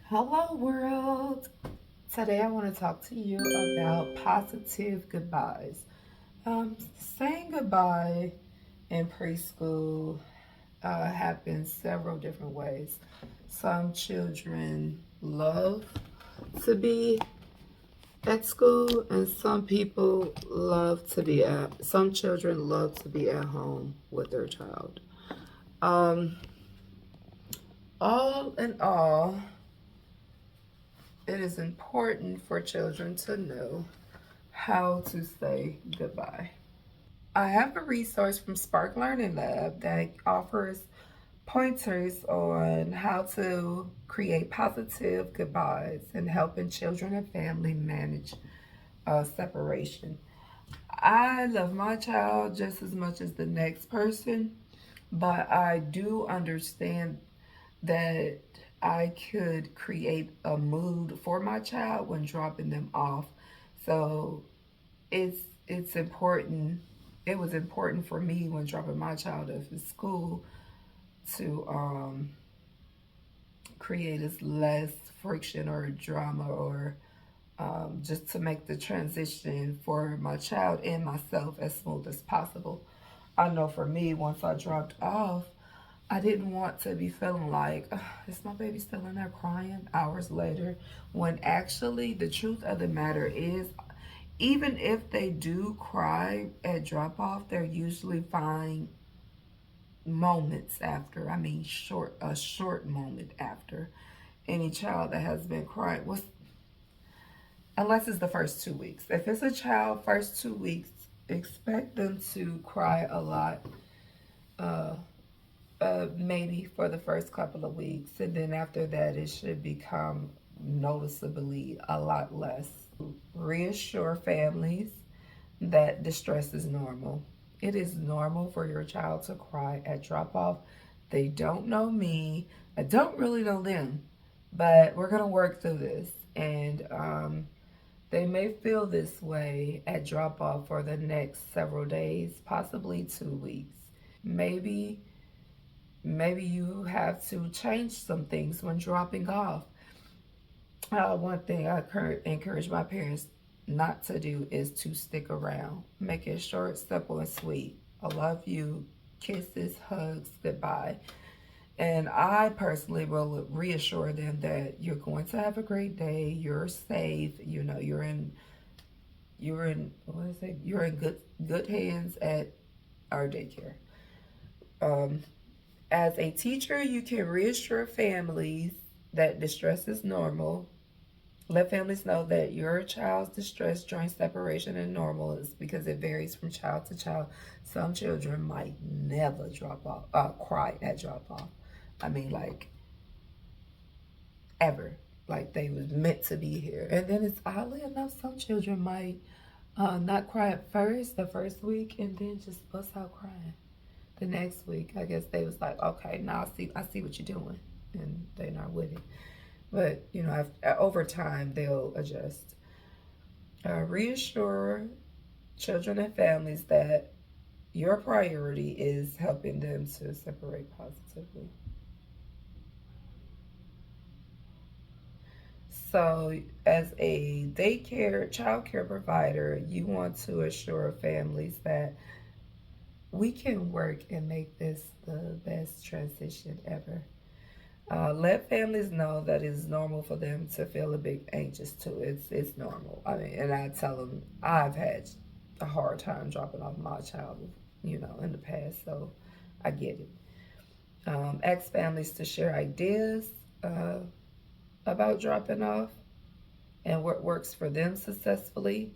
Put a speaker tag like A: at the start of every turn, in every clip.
A: Hello, world. Today I want to talk to you about positive goodbyes. Saying goodbye in preschool happens several different ways. Some children love to be at school, and some children love to be at home with their child. Um, all in all, it is important for children to know how to say goodbye. I have a resource from Spark Learning Lab that offers pointers on how to create positive goodbyes and helping children and family manage separation. I love my child just as much as the next person, but I do understand that I could create a mood for my child when dropping them off. So it's important. It was important for me when dropping my child off at school to create as less friction or drama or just to make the transition for my child and myself as smooth as possible. I know for me, once I dropped off, I didn't want to be feeling like, "Ugh, is my baby still in there crying hours later?" When actually, the truth of the matter is, even if they do cry at drop off, they're usually fine moments after. I mean, a short moment after. Any child that has been crying was, unless it's the first 2 weeks. If it's a child, first 2 weeks, expect them to cry a lot. Uh, maybe for the first couple of weeks, and then after that, it should become noticeably a lot less. Reassure families that distress is normal. It is normal for your child to cry at drop off. They don't know me. I don't really know them, but we're going to work through this. And they may feel this way at drop off for the next several days, possibly 2 weeks. Maybe you have to change some things when dropping off. One thing I encourage my parents not to do is to stick around. Make it short, simple, and sweet. I love you, kisses, hugs, goodbye. And I personally will reassure them that you're going to have a great day. You're safe. You know, you're in good hands at our daycare. Um, as a teacher, you can reassure families that distress is normal. Let families know that your child's distress during separation is normal is because it varies from child to child. Some children might never cry at drop off. I mean, like ever, like they was meant to be here. And then it's oddly enough, some children might not cry at first, the first week, and then just bust out crying the next week. I guess they was like, okay, now I see what you're doing, and they're not with it. But you know, over time they'll adjust. Reassure children and families that your priority is helping them to separate positively. So, as a child care provider, you want to assure families that we can work and make this the best transition ever. Let families know that it's normal for them to feel a bit anxious too. It's normal. I mean, and I tell them I've had a hard time dropping off my child, in the past, so I get it. Ask families to share ideas about dropping off and what works for them successfully.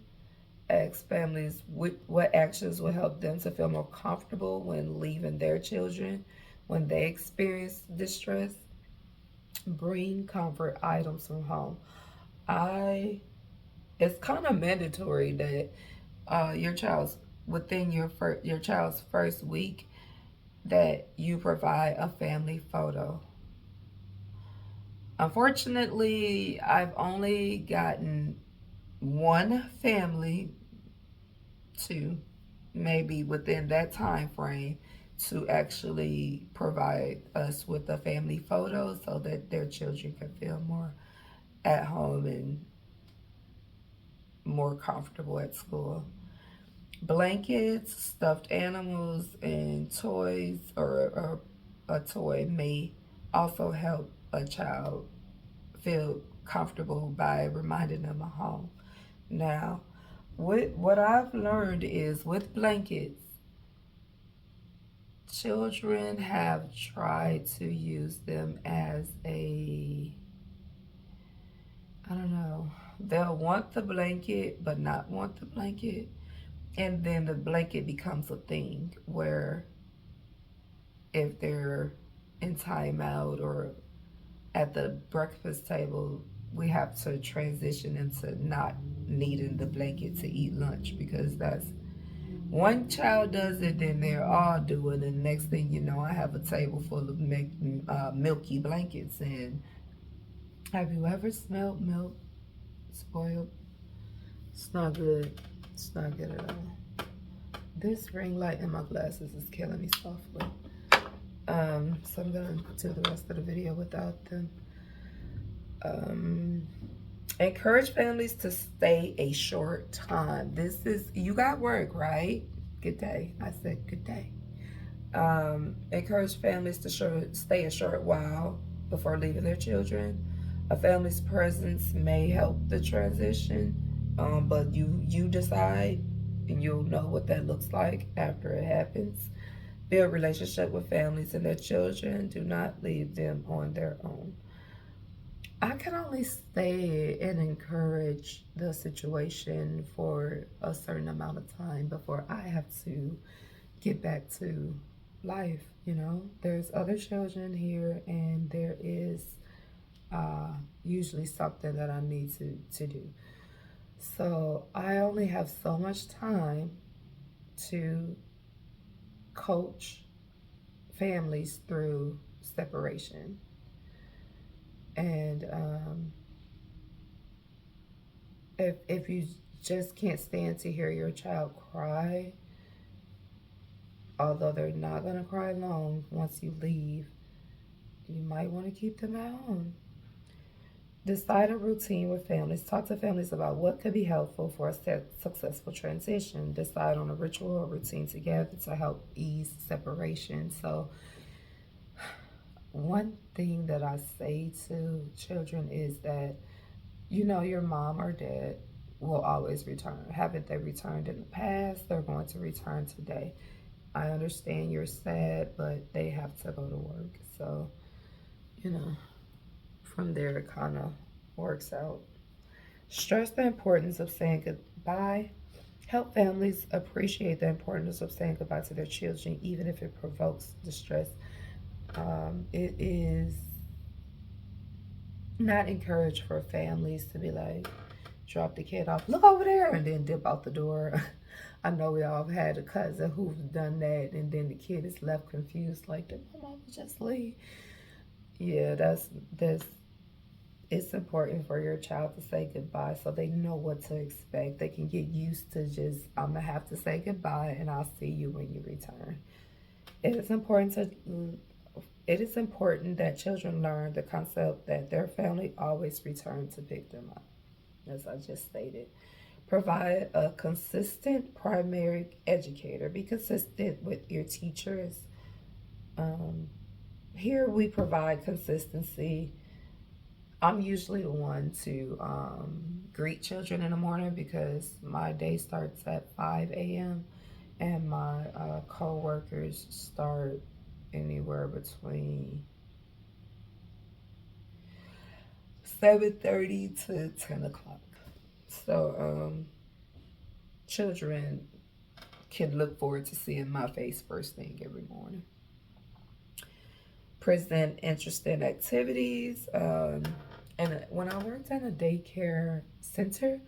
A: Ask families what actions will help them to feel more comfortable when leaving their children when they experience distress. Bring comfort items from home. I It's kind of mandatory that your child's within your child's first week that you provide a family photo. Unfortunately, I've only gotten one family to maybe within that time frame to actually provide us with a family photo so that their children can feel more at home and more comfortable at school. Blankets, stuffed animals, and toys, or a toy may also help a child feel comfortable by reminding them of home. Now, what I've learned is with blankets, children have tried to use them as I don't know, they'll want the blanket but not want the blanket. And then the blanket becomes a thing where if they're in timeout or at the breakfast table, we have to transition into not needing the blanket to eat lunch, because that's one child does it, then they're all doing it. And next thing you know, I have a table full of milky blankets. And have you ever smelled milk spoiled? It's not good. It's not good at all. This ring light in my glasses is killing me softly. So I'm gonna do the rest of the video without them. Encourage families to stay a short time. This is, you got work, right? Good day. I said good day. Encourage families to stay a short while before leaving their children. A family's presence may help the transition, but you decide, and you'll know what that looks like after it happens. Build relationship with families and their children. Do not leave them on their own. I can only stay and encourage the situation for a certain amount of time before I have to get back to life. You know, there's other children here, and there is usually something that I need to do. So I only have so much time to coach families through separation. And if you just can't stand to hear your child cry, although they're not going to cry long once you leave, you might want to keep them at home. Decide a routine with families. Talk to families about what could be helpful for a successful transition. Decide on a ritual or routine together to help ease separation. So one thing that I say to children is that, you know, your mom or dad will always return. Haven't they returned in the past? They're going to return today. I understand you're sad, but they have to go to work. So, you know, from there it kind of works out. Stress the importance of saying goodbye. Help families appreciate the importance of saying goodbye to their children, even if it provokes distress. It is not encouraged for families to be like, drop the kid off, look over there, and then dip out the door. I know we all had a cousin who's done that, and then the kid is left confused, like, did my mama just leave? Yeah, it's important for your child to say goodbye so they know what to expect. They can get used to just, I'm gonna have to say goodbye and I'll see you when you return. It is important that children learn the concept that their family always returns to pick them up, as I just stated. Provide a consistent primary educator. Be consistent with your teachers. Here we provide consistency. I'm usually the one to greet children in the morning because my day starts at 5 a.m. and my co-workers start anywhere between 7:30 to 10 o'clock. So children can look forward to seeing my face first thing every morning. Present interesting activities. And when I worked at a daycare center,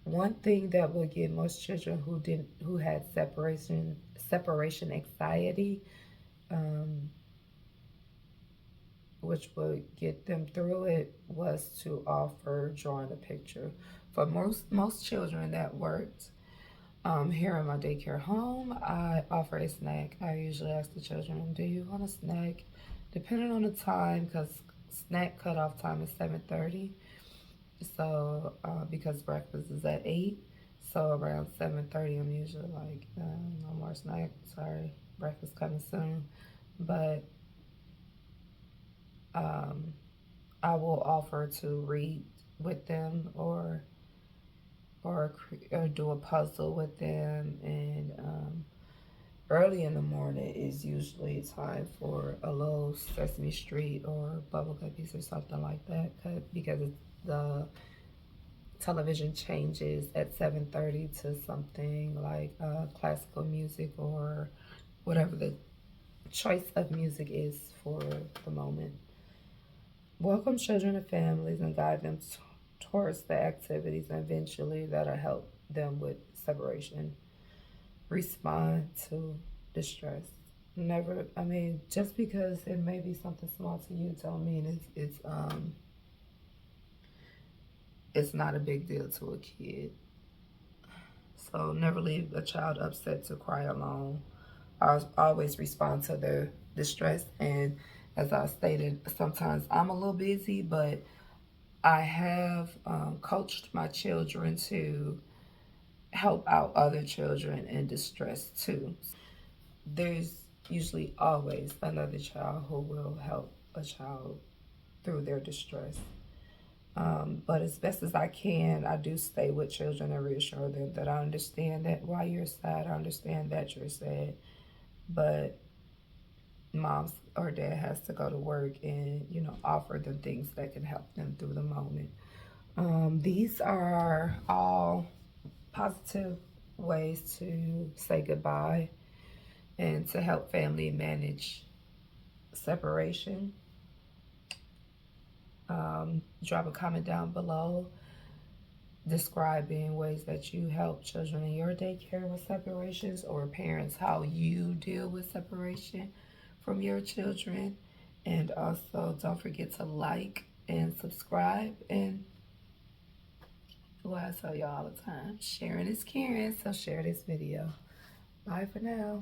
A: one thing that would get most children who had separation anxiety, which would get them through it, was to offer drawing a picture. For most children that worked, Here in my daycare home, I offer a snack. I usually ask the children, do you want a snack? Depending on the time, because snack cutoff time is 7:30. So, because breakfast is at 8, so around 7:30, I'm usually like, no more snack. Sorry, breakfast coming soon. But I will offer to read with them or do a puzzle with them. And early in the morning is usually time for a little Sesame Street or Bubble Guppies or something like that, because the television changes at 7:30 to something like classical music or whatever the choice of music is for the moment. Welcome children and families and guide them towards the activities eventually that'll help them with separation. Respond to distress. Never, I mean, just because it may be something small to you, don't mean it's not a big deal to a kid. So never leave a child upset to cry alone. I always respond to their distress. And as I stated, sometimes I'm a little busy, but I have coached my children to help out other children in distress too. There's usually always another child who will help a child through their distress. But as best as I can, I do stay with children and reassure them that I understand that while you're sad, I understand that you're sad. But mom or dad has to go to work and, offer them things that can help them through the moment. These are all positive ways to say goodbye and to help family manage separation. Drop a comment down below describing ways that you help children in your daycare with separations, or parents how you deal with separation from your children. And also don't forget to like and subscribe. And what I tell you all the time, sharing is caring, so share this video. Bye for now.